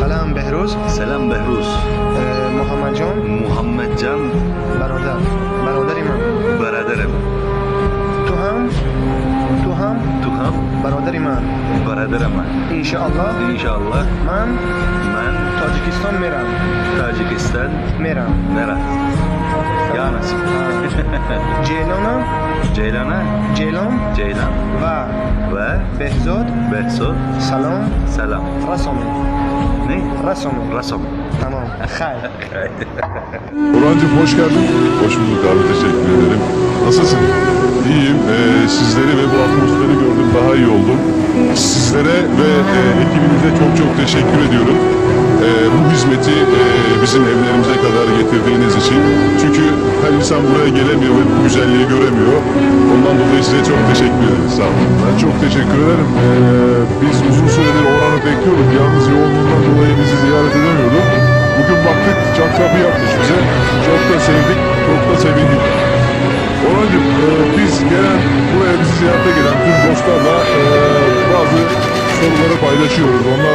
سلام بهروز. سلام بهروز. محمد جان. محمد جان. برادری من. برادرم. تو هم تو هم برادری من. برادرم. انشاءالله İnşallah من من تاجیکستان میرم. Tacikistan میرم. nere? Ya nasip. جیلانم. Ceylan'a جیلان Ceylan و ve بهزاد. Behzod. سلام. Selam. رسومی. Ne? رسومی. Rasom. تمام. خیر. Orhancığım hoş geldin. Hoş bulduk abi, teşekkür ederim. Nasılsın? İyiyim. Sizleri ve bu atmosferi gördüm, daha iyi oldum. Sizlere ve ekibinize çok çok teşekkür ediyorum. Bu hizmeti bizim evlerimize kadar getirdiğiniz için. Çünkü her insan buraya gelemiyor ve bu güzelliği göremiyor. Ondan dolayı size çok teşekkür ederim. Sağ olun. Ben çok teşekkür ederim. Biz uzun süredir Orhan'ı bekliyorduk. Yalnız yoğunluğundan dolayı bizi ziyaret edemiyorduk. Bugün baktık, çat kapı yapmış bize. Çok da sevdik, çok da sevindik. Orhancığım, biz gelen, buraya bizi ziyarete gelen tüm dostlarla bazı soruları paylaşıyoruz. Onlar